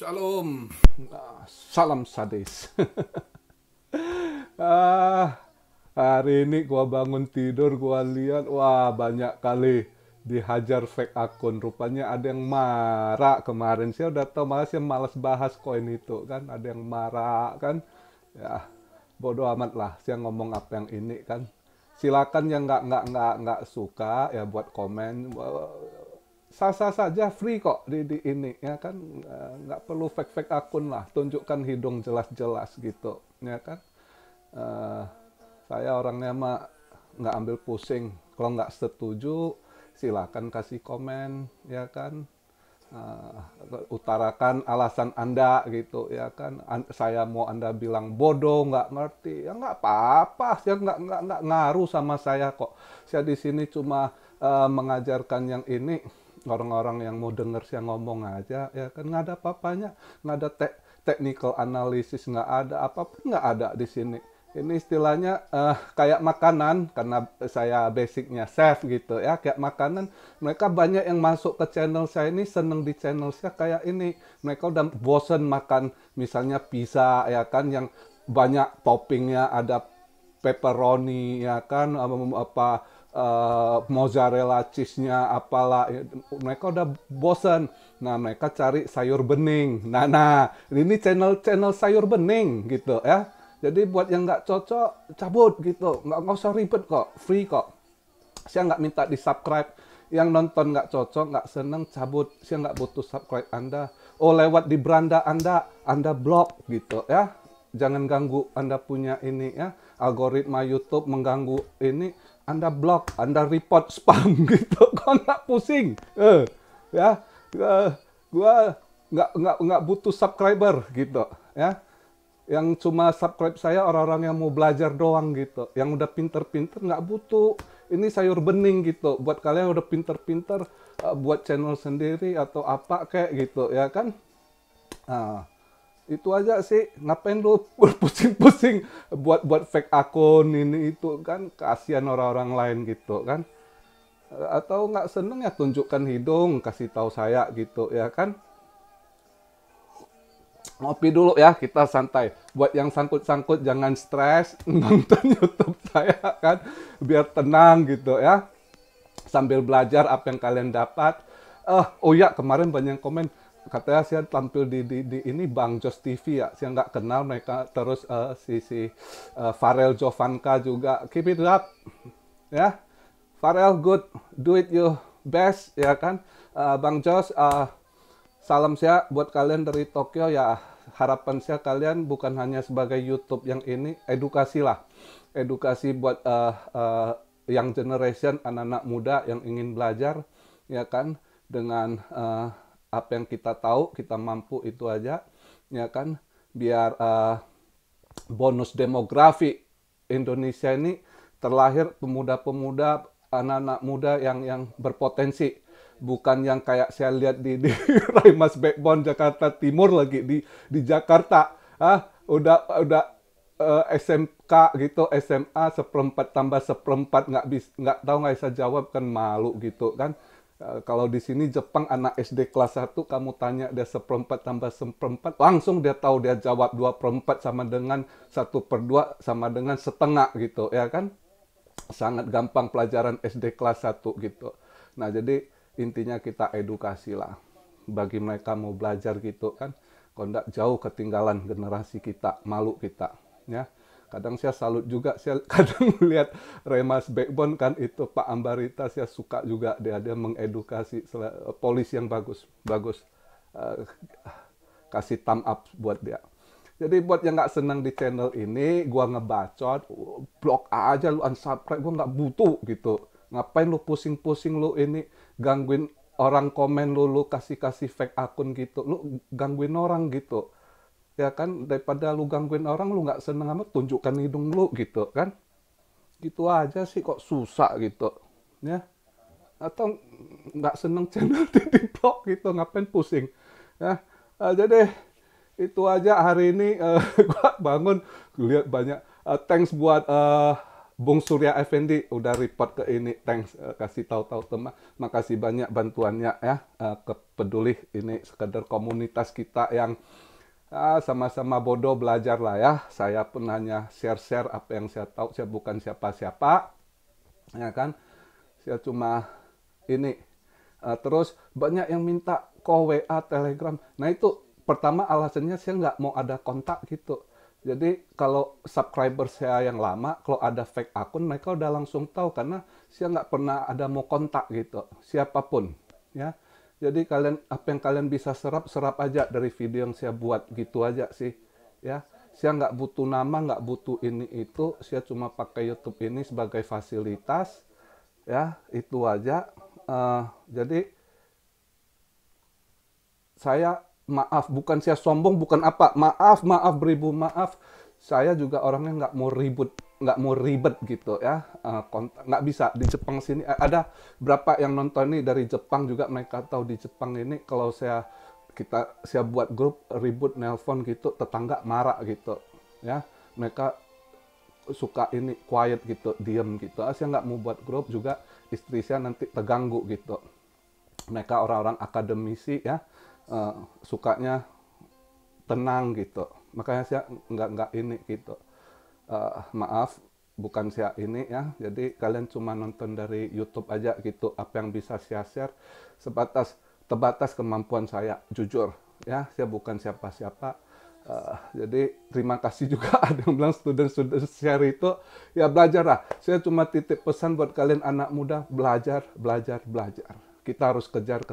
Shalom. Salam sadis. Ah, hari ini gua bangun tidur, gua lihat, wah banyak kali dihajar fake akun. Rupanya ada yang marah kemarin. Saya udah tahu, malah saya malas bahas koin itu kan. Ada yang marah kan. Ya, bodoh amat lah. Saya ngomong apa yang ini kan. Silakan yang nggak suka ya buat komen. Sah-sah saja, free kok di ini ya kan. Nggak perlu fake akun lah, tunjukkan hidung jelas-jelas gitu ya kan. Eh, saya orangnya mah nggak ambil pusing. Kalau nggak setuju silakan kasih komen ya kan. Utarakan alasan Anda gitu ya kan. Saya mau Anda bilang bodoh, nggak ngerti, ya nggak apa-apa. Saya nggak ngaruh sama saya kok. Saya di sini cuma mengajarkan yang ini. Orang-orang yang mau denger saya ngomong aja ya kan, nggak ada apa-apanya, nggak ada technical analysis, nggak ada apapun, nggak ada di sini. Ini istilahnya kayak makanan, karena saya basicnya chef gitu ya, kayak makanan. Mereka banyak yang masuk ke channel saya ini seneng di channel saya kayak ini. Mereka udah bosen makan misalnya pizza ya kan, yang banyak toppingnya, ada pepperoni ya kan, apa mozzarella cheese-nya apalah. Mereka udah bosen. Nah, mereka cari sayur bening. Nah, ini channel sayur bening gitu ya. Jadi buat yang nggak cocok, cabut gitu. Nggak usah ribet kok, free kok. Saya nggak minta di subscribe. Yang nonton nggak cocok, nggak seneng, cabut. Saya nggak butuh subscribe Anda. Oh, lewat di beranda Anda blok gitu ya. Jangan ganggu Anda punya ini ya. Algoritma YouTube mengganggu ini, Anda blok, Anda report spam gitu. Kok nggak pusing? Ya, gua nggak butuh subscriber gitu ya. Yang cuma subscribe saya orang-orang yang mau belajar doang gitu. Yang udah pinter-pinter nggak butuh. Ini sayur bening gitu. Buat kalian yang udah pinter-pinter buat channel sendiri atau apa kayak gitu ya kan. Nah, itu aja sih. Ngapain lu pusing-pusing buat fake akun ini itu kan, kasihan orang-orang lain gitu kan. Atau nggak seneng ya tunjukkan hidung, kasih tahu saya gitu ya kan. Ngopi dulu ya, kita santai. Buat yang sangkut-sangkut jangan stres nonton YouTube saya kan, biar tenang gitu ya. Sambil belajar apa yang kalian dapat. Oh ya, kemarin banyak komen katanya saya tampil di ini Bang Jos TV ya. Saya nggak kenal mereka. Terus si Farel Jovanka juga. Keep it up ya. Farel, good, do it your best ya kan. Bang Jos, salam saya buat kalian dari Tokyo ya. Harapan saya kalian bukan hanya sebagai YouTube yang ini, edukasi lah. Edukasi buat young generation, anak-anak muda yang ingin belajar, ya kan. Dengan apa yang kita tahu, kita mampu itu aja, ya kan. Biar bonus demografi Indonesia ini terlahir pemuda-pemuda, anak-anak muda yang berpotensi. Bukan yang kayak saya lihat di Raimas Backbone Jakarta Timur lagi di Jakarta. Udah SMK gitu, SMA seperempat tambah seperempat, nggak tahu, nggak bisa jawab kan, malu gitu kan. Kalau di sini Jepang anak SD kelas 1 kamu tanya dia seperempat tambah seperempat, langsung dia tahu, dia jawab 2/4 sama dengan 1/2 sama dengan setengah gitu ya kan. Sangat gampang pelajaran SD kelas 1 gitu. Nah, jadi intinya kita edukasi lah. Bagi mereka mau belajar gitu kan. Kalau enggak jauh ketinggalan generasi kita, malu kita. Ya. Kadang saya salut juga, saya kadang lihat Remas Backbone kan itu Pak Ambarita, saya suka juga dia mengedukasi polisi yang bagus. Kasih thumb up buat dia. Jadi buat yang nggak senang di channel ini, gua ngebacot, blok aja lu, unsubscribe, gua nggak butuh gitu. Ngapain lu pusing-pusing lu ini, gangguin orang komen lu kasih fake akun gitu. Lu gangguin orang gitu. Ya kan, daripada lu gangguin orang, lu nggak seneng amat, tunjukkan hidung lu gitu kan. Gitu aja sih, kok susah gitu. Ya. Atau nggak seneng channel di blok gitu, ngapain pusing. Ya. Jadi itu aja hari ini. Gua bangun, lihat banyak. Thanks buat Bung Surya Effendi udah report ke ini, thanks, kasih tahu-tahu teman, makasih banyak bantuannya ya, ke peduli ini sekedar komunitas kita yang sama-sama bodoh belajar lah ya. Saya pun hanya share-share apa yang saya tahu, saya bukan siapa-siapa, ya kan. Saya cuma ini. Terus banyak yang minta call WA, Telegram. Nah itu pertama alasannya saya nggak mau ada kontak gitu. Jadi kalau subscriber saya yang lama, kalau ada fake akun, mereka udah langsung tahu karena saya nggak pernah ada mau kontak gitu, siapapun, ya. Jadi kalian apa yang kalian bisa serap, serap aja dari video yang saya buat gitu aja sih, ya. Saya nggak butuh nama, nggak butuh ini itu, saya cuma pakai YouTube ini sebagai fasilitas, ya itu aja. Jadi saya maaf, bukan saya sombong, bukan apa, maaf beribu maaf, saya juga orangnya nggak mau ribet gitu ya. Nggak bisa di Jepang sini, ada berapa yang nonton ini dari Jepang juga, mereka tahu di Jepang ini kalau saya buat grup ribut nelpon gitu, tetangga marah gitu ya, mereka suka ini quiet gitu, diem gitu. Saya nggak mau buat grup juga, istri saya nanti terganggu gitu. Mereka orang-orang akademisi ya, sukanya tenang gitu. Makanya saya nggak ini gitu. Maaf, bukan saya ini ya. Jadi kalian cuma nonton dari YouTube aja gitu. Apa yang bisa saya share terbatas kemampuan saya, jujur ya. Saya bukan siapa-siapa. Jadi terima kasih juga ada yang bilang student share itu ya, belajar lah. Saya cuma titip pesan buat kalian anak muda, belajar. Kita harus kejar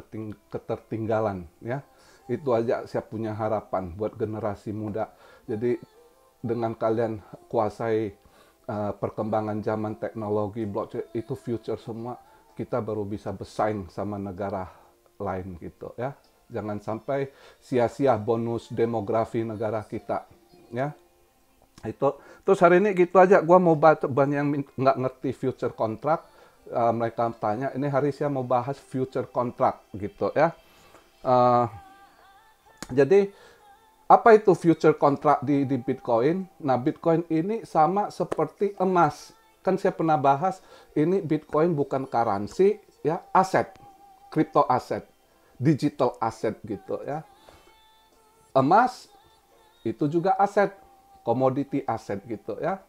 ketertinggalan ya. Itu aja saya punya harapan buat generasi muda. Jadi dengan kalian kuasai perkembangan zaman teknologi blockchain, itu future semua, kita baru bisa bersaing sama negara lain gitu ya. Jangan sampai sia-sia bonus demografi negara kita ya. Itu terus hari ini gitu aja, gua mau baca, banyak yang nggak ngerti future contract. Mereka tanya, ini hari saya mau bahas future contract gitu ya. Jadi apa itu future contract di Bitcoin? Nah, Bitcoin ini sama seperti emas. Kan saya pernah bahas, ini Bitcoin bukan currency ya, aset, crypto aset, digital aset gitu ya. Emas itu juga aset, commodity aset gitu ya.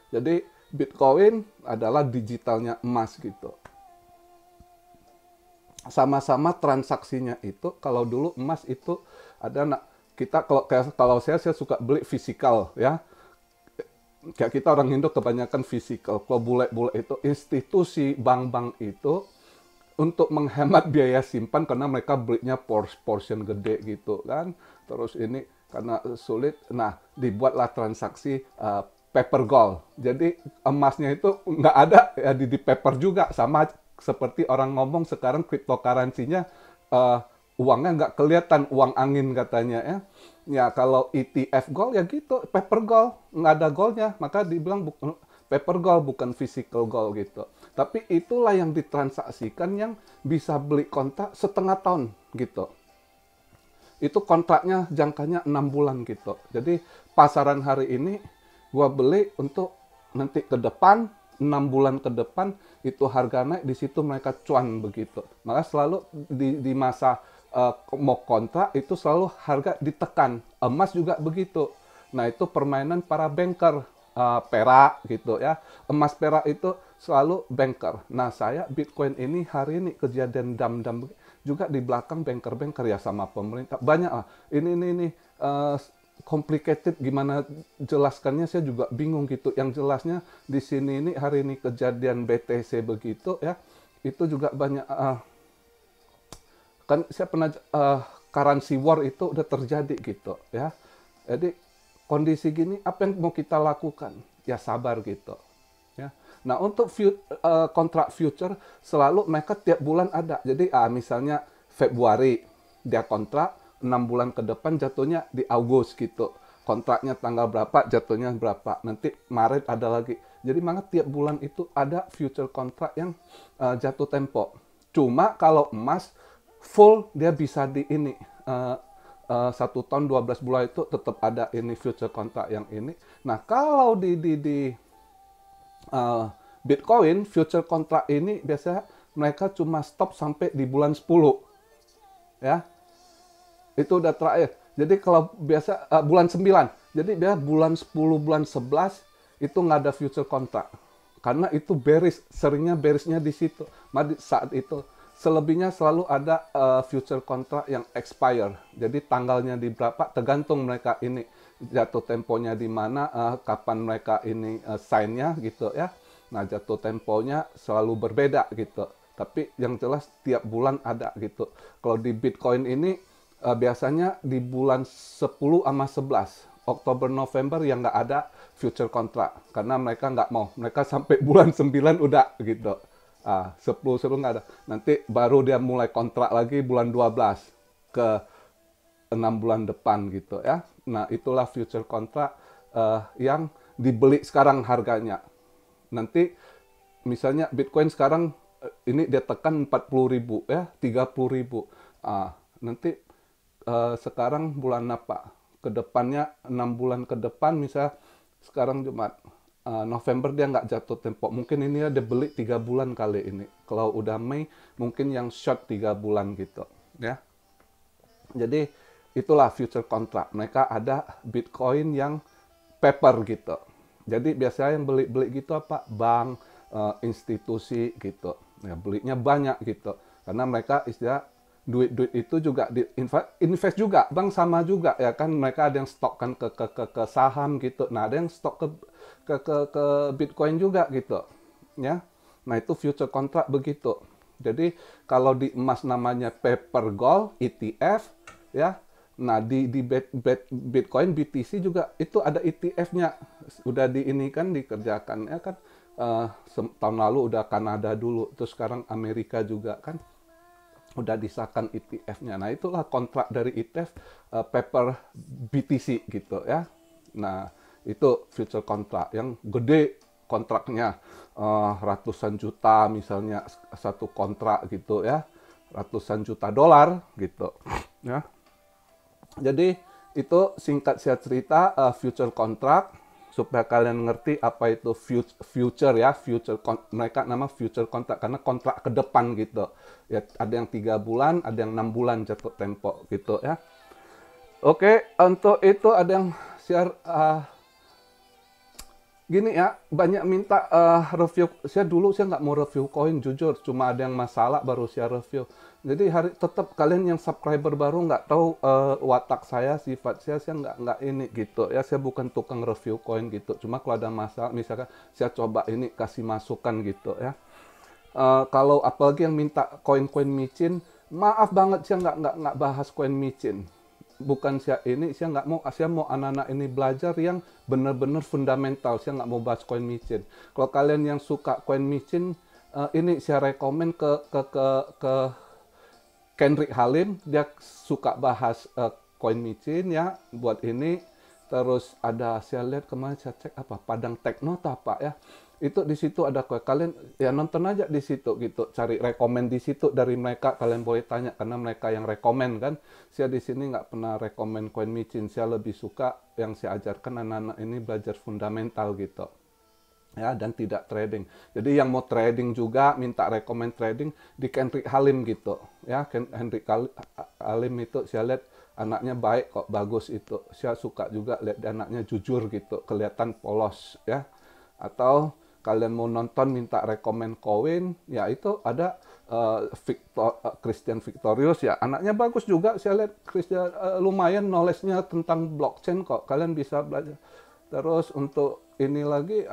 Jadi Bitcoin adalah digitalnya emas gitu. Sama-sama transaksinya itu, kalau dulu emas itu ada, kita kalau saya suka beli fisikal ya. Kayak kita orang Indo kebanyakan fisikal. Kalau bule-bule itu institusi bank-bank itu untuk menghemat biaya simpan karena mereka belinya portion gede gitu kan. Terus ini karena sulit, nah dibuatlah transaksi paper gold. Jadi emasnya itu nggak ada ya, di paper juga, sama seperti orang ngomong sekarang cryptocurrency-nya uangnya nggak kelihatan, uang angin katanya ya. Ya kalau ETF gold ya gitu, paper gold, nggak ada goldnya, maka dibilang paper gold bukan physical gold gitu. Tapi itulah yang ditransaksikan yang bisa beli kontrak setengah tahun gitu. Itu kontraknya jangkanya 6 bulan gitu. Jadi pasaran hari ini gua beli untuk nanti ke depan, 6 bulan ke depan itu harga naik, di situ mereka cuan begitu. Maka selalu di masa mau kontrak itu selalu harga ditekan. Emas juga begitu. Nah itu permainan para banker, perak gitu ya. Emas perak itu selalu banker. Nah saya Bitcoin ini hari ini kejadian dam-dam juga di belakang banker-banker ya, sama pemerintah. Banyak lah. Ini complicated, gimana jelaskannya saya juga bingung gitu. Yang jelasnya di sini ini hari ini kejadian BTC begitu ya. Itu juga banyak kan saya pernah currency war itu udah terjadi gitu ya. Jadi kondisi gini apa yang mau kita lakukan? Ya sabar gitu. Ya. Nah untuk kontrak future selalu mereka tiap bulan ada. Jadi misalnya Februari dia kontrak 6 bulan ke depan jatuhnya di Agustus gitu. Kontraknya tanggal berapa, jatuhnya berapa. Nanti Maret ada lagi. Jadi maka tiap bulan itu ada future kontrak yang jatuh tempo. Cuma kalau emas full dia bisa di ini 1 tahun 12 bulan itu tetap ada ini future kontrak yang ini. Nah kalau di uh, Bitcoin future contract ini biasanya mereka cuma stop sampai di bulan 10 ya. Itu udah terakhir. Jadi kalau biasa bulan 9. Jadi biasa bulan 10, bulan 11 itu nggak ada future contract. Karena itu bearish, seringnya bearishnya di situ. Saat itu selebihnya selalu ada future contract yang expire. Jadi tanggalnya di berapa tergantung mereka ini jatuh temponya di mana, kapan mereka ini sign-nya gitu ya. Nah, jatuh temponya selalu berbeda gitu. Tapi yang jelas tiap bulan ada gitu. Kalau di Bitcoin ini biasanya di bulan 10 sama 11. Oktober, November yang nggak ada future contract. Karena mereka nggak mau. Mereka sampai bulan 9 udah gitu. 10 nggak ada. Nanti baru dia mulai kontrak lagi bulan 12 ke 6 bulan depan gitu ya. Nah, itulah future contract yang dibeli sekarang harganya. Nanti misalnya Bitcoin sekarang ini dia tekan 40.000 ya, 30.000. Nanti sekarang bulan apa? Kedepannya 6 bulan ke depan, misal sekarang Jumat, November dia nggak jatuh tempo. Mungkin ini dia beli 3 bulan kali ini. Kalau udah Mei, mungkin yang short 3 bulan gitu. Ya. Jadi itulah future contract. Mereka ada Bitcoin yang paper gitu. Jadi biasanya yang beli-beli gitu apa? Bank, institusi gitu. Ya, belinya banyak gitu. Karena mereka istilah duit-duit itu juga invest juga, bank sama juga ya kan, mereka ada yang stokkan ke saham gitu. Nah, ada yang stok ke Bitcoin juga gitu ya. Nah, itu future contract begitu. Jadi kalau di emas namanya paper gold ETF ya. Nah, di Bitcoin BTC juga itu ada ETF-nya, udah di ini kan dikerjakan ya kan. Tahun lalu udah Kanada dulu, terus sekarang Amerika juga kan udah disahkan ETF-nya. Nah, itulah kontrak dari ETF paper BTC gitu ya. Nah, itu future contract yang gede kontraknya, ratusan juta misalnya satu kontrak gitu ya. Ratusan juta dolar gitu ya. Jadi itu singkat saya cerita future contract supaya kalian ngerti apa itu future ya, mereka nama future contract karena kontrak ke depan gitu ya. Ada yang 3 bulan, ada yang 6 bulan jatuh tempo gitu ya. Oke, untuk itu ada yang share gini ya, banyak minta review. Saya nggak mau review koin, jujur, cuma ada yang masalah baru saya review. Jadi tetap kalian yang subscriber baru nggak tahu watak saya, sifat saya nggak ini gitu ya. Saya bukan tukang review koin gitu. Cuma kalau ada masalah, misalkan saya coba ini kasih masukan gitu ya. Kalau apalagi yang minta koin-koin micin, maaf banget saya nggak bahas koin micin. Bukan saya nggak mau, saya mau anak-anak ini belajar yang benar-benar fundamental. Saya nggak mau bahas koin micin. Kalau kalian yang suka koin micin, ini saya rekomen ke Kendrick Halim. Dia suka bahas koin micin ya, buat ini. Terus ada, saya lihat kemarin saya cek apa, Padang Teknota Pak ya. Itu di situ ada kalian ya nonton aja di situ gitu, cari rekomen di situ dari mereka, kalian boleh tanya karena mereka yang rekomen kan. Saya di sini nggak pernah rekomen koin micin, saya lebih suka yang saya ajarkan anak-anak ini belajar fundamental gitu ya, dan tidak trading. Jadi yang mau trading juga minta rekomen trading di Kendrick Halim gitu ya. Kendrick Halim itu saya lihat anaknya baik kok, bagus itu. Saya suka juga lihat anaknya jujur gitu, kelihatan polos ya. Atau kalian mau nonton minta rekomen koin, ya itu ada Christian Victorious ya, anaknya bagus juga. Saya lihat Christian lumayan knowledge-nya tentang blockchain kok, kalian bisa belajar. Terus untuk ini lagi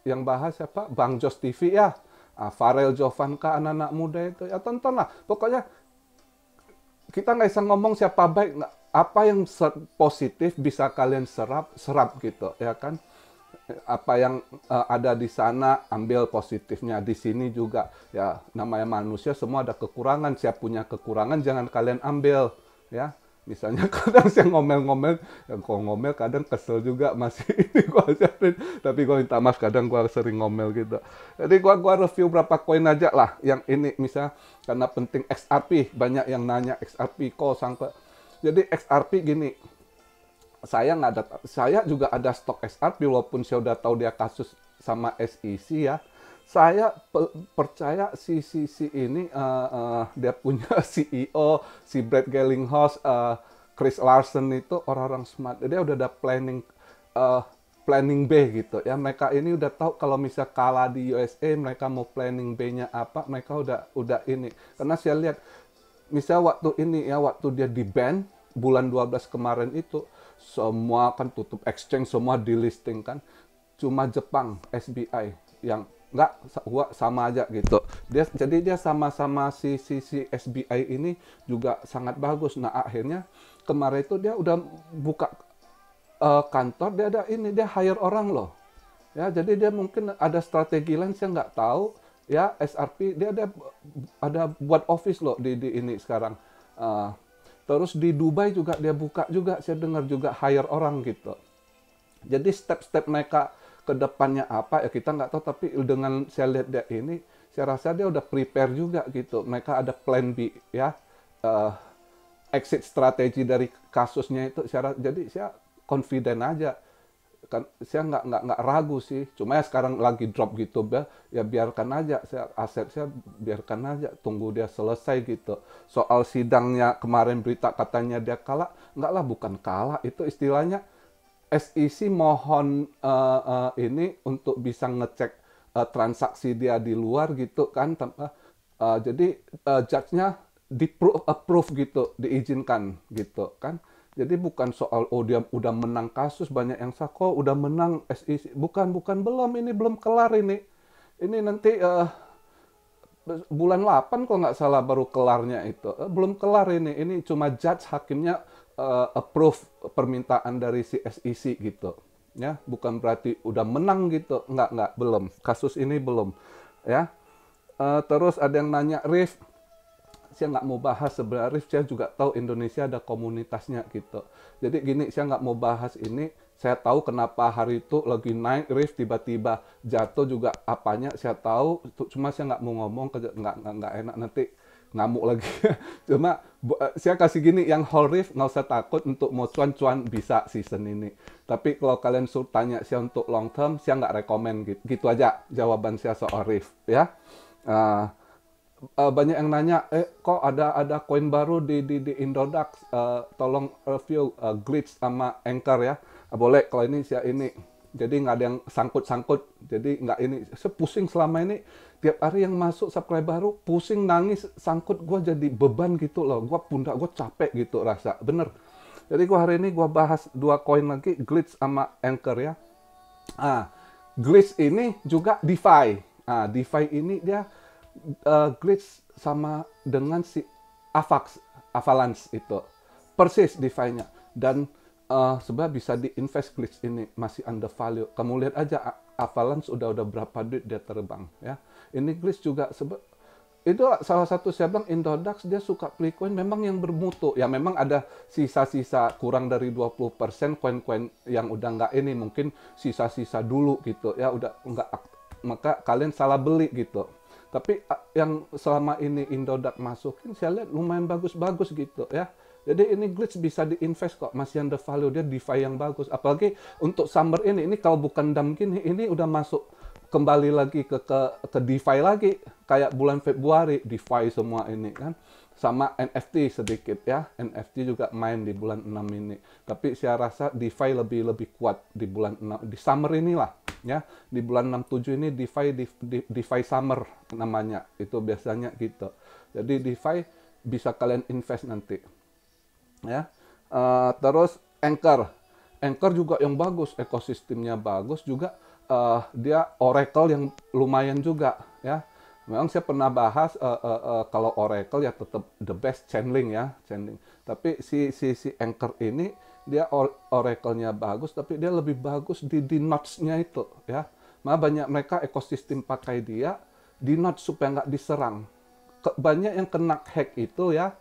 yang bahas siapa, Bang Jos TV ya, Farel Jovanka, anak-anak muda itu ya, tonton lah. Pokoknya kita nggak bisa ngomong siapa baik, apa yang positif bisa kalian serap gitu ya kan. Apa yang ada di sana ambil positifnya, di sini juga ya, namanya manusia semua ada kekurangan. Siapa punya kekurangan jangan kalian ambil ya. Misalnya kadang saya ngomel-ngomel, yang kok ngomel kadang kesel juga masih ini gua ajarin, tapi gua minta maaf kadang gua sering ngomel gitu. Jadi gua review berapa koin aja lah yang ini, misalnya karena penting XRP, banyak yang nanya XRP kok sampai. Jadi XRP gini, saya juga ada stok XRP walaupun saya udah tahu dia kasus sama SEC ya. Saya percaya si ini dia punya CEO, si Brad Garlinghouse, Chris Larson itu orang-orang smart. Dia udah ada planning B gitu ya. Mereka ini udah tahu kalau misal kalah di USA, mereka mau planning B-nya apa, mereka udah ini. Karena saya lihat misal waktu ini ya, waktu dia di ban bulan 12 kemarin itu, semua kan tutup exchange, semua delisting kan. Cuma Jepang SBI yang nggak sama aja gitu. Jadi dia sama-sama si SBI ini juga sangat bagus. Nah akhirnya kemarin itu dia udah buka kantor, dia hire orang loh. Ya jadi dia mungkin ada strategi lain saya nggak tahu. Ya SRP dia ada buat office loh di ini sekarang. Terus di Dubai juga dia buka juga, saya dengar juga hire orang gitu. Jadi step-step mereka ke depannya apa ya kita nggak tahu, tapi dengan saya lihat dia ini, saya rasa dia udah prepare juga gitu. Mereka ada plan B ya, exit strategi dari kasusnya itu. Jadi saya confident aja kan, saya nggak ragu sih. Cuma ya sekarang lagi drop gitu ya biarkan aja, aset saya biarkan aja, tunggu dia selesai gitu. Soal sidangnya kemarin berita katanya dia kalah, nggak lah, bukan kalah, itu istilahnya SEC mohon ini untuk bisa ngecek transaksi dia di luar gitu kan. Jadi judge-nya approve gitu, diizinkan gitu kan. Jadi bukan soal dia udah menang kasus, banyak yang kok udah menang SEC. Bukan belum, ini belum kelar ini. Ini nanti bulan 8 kalau nggak salah baru kelarnya itu. Belum kelar ini. Ini cuma judge hakimnya approve permintaan dari si SEC gitu. Ya, bukan berarti udah menang gitu. Enggak, belum. Kasus ini belum. Ya. Terus ada yang nanya Rif, saya nggak mau bahas sebenarnya. Rif, saya juga tahu Indonesia ada komunitasnya gitu. Jadi gini, saya nggak mau bahas ini. Saya tahu kenapa hari itu lagi naik, Rif tiba-tiba jatuh juga apanya. Saya tahu, cuma saya nggak mau ngomong, nggak enak nanti ngamuk lagi. Cuma saya kasih gini, yang whole Rif nggak usah takut untuk mau cuan-cuan bisa season ini. Tapi kalau kalian suruh tanya saya untuk long term, saya nggak rekomen gitu. Gitu aja jawaban saya soal Rif ya. Banyak yang nanya, kok ada koin baru di Indodax, tolong review Glitch sama Anchor ya. Boleh, kalau ini saya ini. Jadi nggak ada yang sangkut-sangkut. Jadi nggak ini. Saya pusing selama ini. Tiap hari yang masuk subscribe baru, pusing, nangis, sangkut. Gue jadi beban gitu loh. Gue pundak, gue capek gitu rasa. Bener. Jadi gue hari ini gue bahas 2 koin lagi, Glitch sama Anchor ya. Glitch ini juga DeFi. DeFi ini dia Glitch sama dengan si Avalanche itu. Persis DeFi-nya. Dan sebenarnya bisa diinvest Glitch ini, masih undervalue. Kamu lihat aja Avalanche udah berapa duit dia terbang ya. Ini Glitch juga itu salah satu saya bilang Indodax dia suka pilih koin memang yang bermutu. Ya memang ada sisa-sisa kurang dari 20% koin-koin yang udah nggak ini, mungkin sisa-sisa dulu gitu ya, udah nggak, maka kalian salah beli gitu. Tapi yang selama ini Indodax masukin saya lihat lumayan bagus-bagus gitu ya. Jadi ini Glitch bisa diinvest kok, masih under value, dia DeFi yang bagus. Apalagi untuk summer ini kalau bukan dam gini, ini udah masuk kembali lagi ke DeFi lagi. Kayak bulan Februari, DeFi semua ini kan. Sama NFT sedikit ya, NFT juga main di bulan 6 ini. Tapi saya rasa DeFi lebih kuat di bulan 6, di summer inilah ya. Di bulan 6-7 ini DeFi summer namanya, itu biasanya gitu. Jadi DeFi bisa kalian invest nanti. Ya, terus Anchor juga yang bagus, ekosistemnya bagus juga, dia Oracle yang lumayan juga ya. Memang saya pernah bahas kalau Oracle ya tetap the best channeling ya, channeling. Tapi si Anchor ini dia Oracle-nya bagus, tapi dia lebih bagus di nodes-nya itu ya. Banyak mereka ekosistem pakai dia di nodes supaya nggak diserang. Banyak yang kena hack itu ya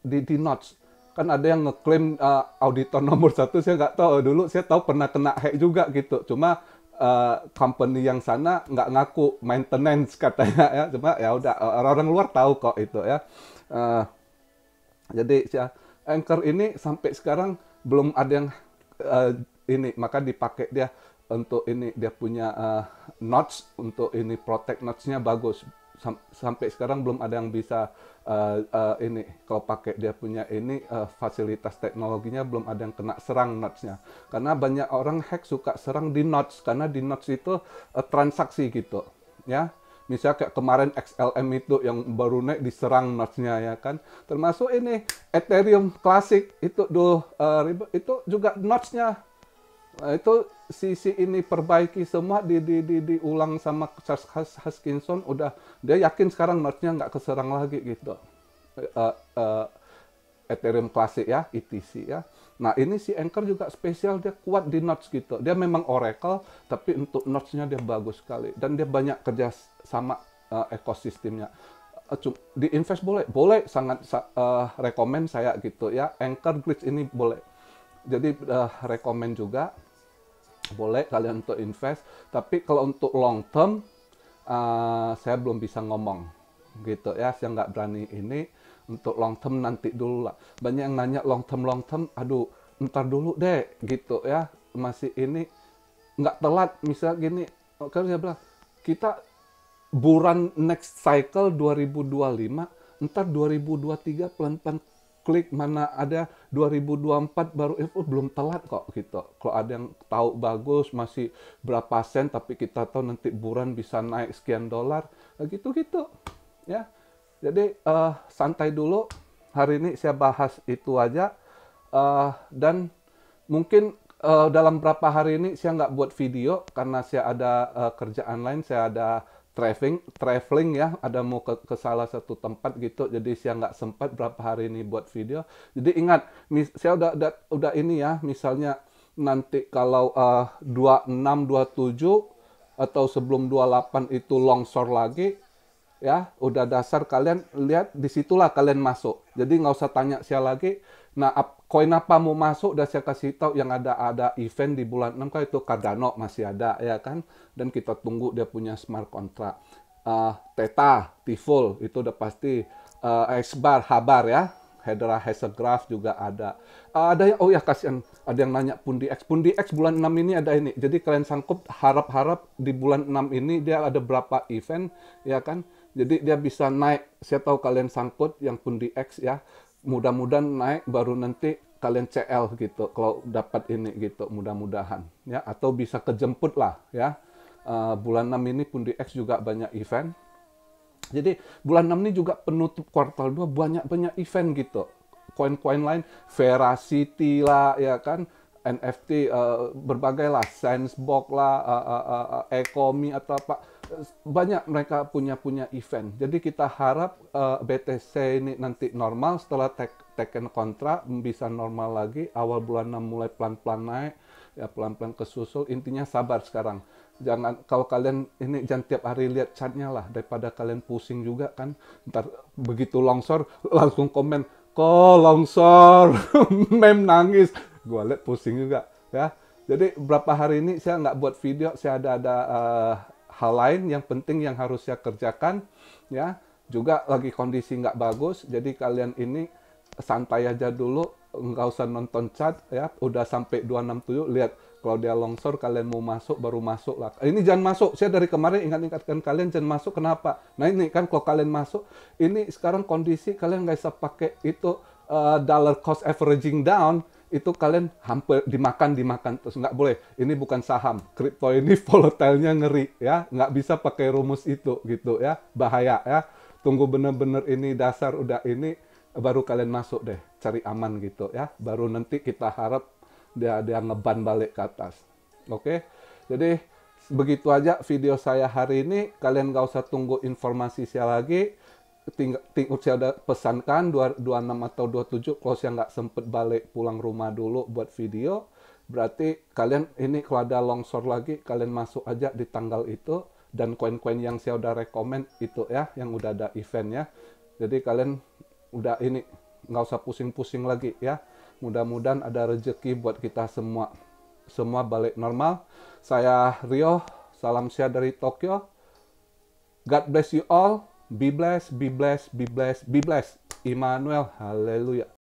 di nodes. Kan ada yang ngeklaim auditor nomor 1, saya nggak tahu. Dulu saya tahu pernah kena hack juga gitu. Cuma company yang sana nggak ngaku maintenance katanya ya. Cuma ya udah, orang luar tahu kok itu ya. Jadi Anchor ini sampai sekarang belum ada yang ini, maka dipakai dia untuk ini dia punya notch untuk ini protect notch-nya bagus. Sampai sekarang belum ada yang bisa ini kalau pakai dia punya ini fasilitas teknologinya belum ada yang kena serang notch-nya. Karena banyak orang hack suka serang di notch karena di notch itu transaksi gitu, ya. Misalnya kayak kemarin XLM itu yang baru naik diserang notch-nya ya kan. Termasuk ini Ethereum Classic itu itu juga notch-nya. Itu sisi ini perbaiki semua diulang sama Charles Hoskinson, udah dia yakin sekarang notch-nya nggak keserang lagi gitu. Uh, uh, Ethereum Classic ya, ETC ya. Nah ini si Anchor juga spesial, dia kuat di notch gitu. Dia memang Oracle, tapi untuk notch-nya dia bagus sekali. Dan dia banyak kerja sama ekosistemnya. Di invest boleh sangat rekomen saya gitu ya. Anchor Glitch ini boleh. Jadi rekomen juga, boleh kalian untuk invest. Tapi kalau untuk long term, saya belum bisa ngomong gitu ya. Saya nggak berani ini. Untuk long term nanti dulu lah. Banyak yang nanya long term, aduh ntar dulu deh gitu ya. Masih ini nggak telat. Misal gini, kalau saya bilang, kita bulan next cycle 2025, ntar 2023 pelan-pelan klik mana ada 2024 baru belum telat kok gitu. Kalau ada yang tahu bagus masih berapa sen tapi kita tahu nanti bulan bisa naik sekian dolar, gitu-gitu ya. Jadi santai dulu. Hari ini saya bahas itu aja. Dan mungkin dalam berapa hari ini saya nggak buat video karena saya ada kerjaan lain. Saya ada traveling ya. Ada mau ke salah satu tempat gitu. Jadi saya nggak sempat berapa hari ini buat video. Jadi ingat, saya udah ini ya. Misalnya nanti kalau 26, 27 atau sebelum 28 itu longsor lagi, ya udah dasar kalian lihat disitulah kalian masuk. Jadi nggak usah tanya saya lagi. Nah, koin apa mau masuk udah saya kasih tahu. Yang ada event di bulan 6 kan itu Cardano masih ada ya kan. Dan kita tunggu dia punya smart contract. Theta, Tiful itu udah pasti. Xbar, Habar ya. Hedera Hasegraph juga ada. Ada yang, oh ya kasihan, ada yang nanya Pundi X bulan 6 ini ada ini. Jadi kalian sanggup harap-harap di bulan 6 ini dia ada berapa event ya kan. Jadi dia bisa naik. Saya tahu kalian sangkut yang Pundi X ya. Mudah-mudahan naik baru nanti kalian CL gitu. Kalau dapat ini gitu, mudah-mudahan ya. Atau bisa kejemput lah ya. Bulan 6 ini Pundi X juga banyak event. Jadi bulan 6 ini juga penutup kuartal 2 banyak event gitu. Koin-koin lain, Veracity lah ya kan. NFT berbagai lah, Sensebox lah, Ecomi atau apa, banyak mereka punya event. Jadi kita harap BTC ini nanti normal setelah taken kontrak bisa normal lagi. Awal bulan 6 mulai pelan-pelan naik, ya pelan-pelan kesusul. Intinya sabar sekarang. Jangan, kalau kalian ini jangan tiap hari lihat chartnya lah, daripada kalian pusing juga kan. Ntar begitu longsor langsung komen, kok longsor, mem nangis. Gue liat pusing juga ya. Jadi berapa hari ini saya nggak buat video, saya ada hal lain yang penting yang harus saya kerjakan ya. Juga lagi kondisi nggak bagus, jadi kalian ini santai aja dulu, nggak usah nonton chart ya. Udah sampai 267, lihat kalau dia longsor kalian mau masuk baru masuk lah. Ini jangan masuk, saya dari kemarin ingatkan kalian jangan masuk. Kenapa? Nah ini kan kalau kalian masuk, ini sekarang kondisi kalian nggak bisa pakai itu dollar cost averaging down. Itu kalian hampir dimakan terus, nggak boleh. Ini bukan saham, kripto ini volatilenya ngeri ya, nggak bisa pakai rumus itu gitu ya, bahaya ya. Tunggu bener-bener ini dasar udah ini baru kalian masuk deh, cari aman gitu ya. Baru nanti kita harap dia ngeban balik ke atas. Oke, jadi begitu aja video saya hari ini. Kalian nggak usah tunggu informasi saya lagi. Saya udah pesankan 26 atau 27, kalau saya nggak sempet balik pulang rumah dulu buat video, berarti kalian ini kalau ada longsor lagi, kalian masuk aja di tanggal itu, dan koin-koin yang saya udah rekomen itu ya, yang udah ada event ya. Jadi kalian udah ini, nggak usah pusing-pusing lagi ya. Mudah-mudahan ada rezeki buat kita semua. Semua balik normal. Saya Rio, salam sehat dari Tokyo. God bless you all. Be blessed, be blessed, be blessed, be blessed. Immanuel, haleluya.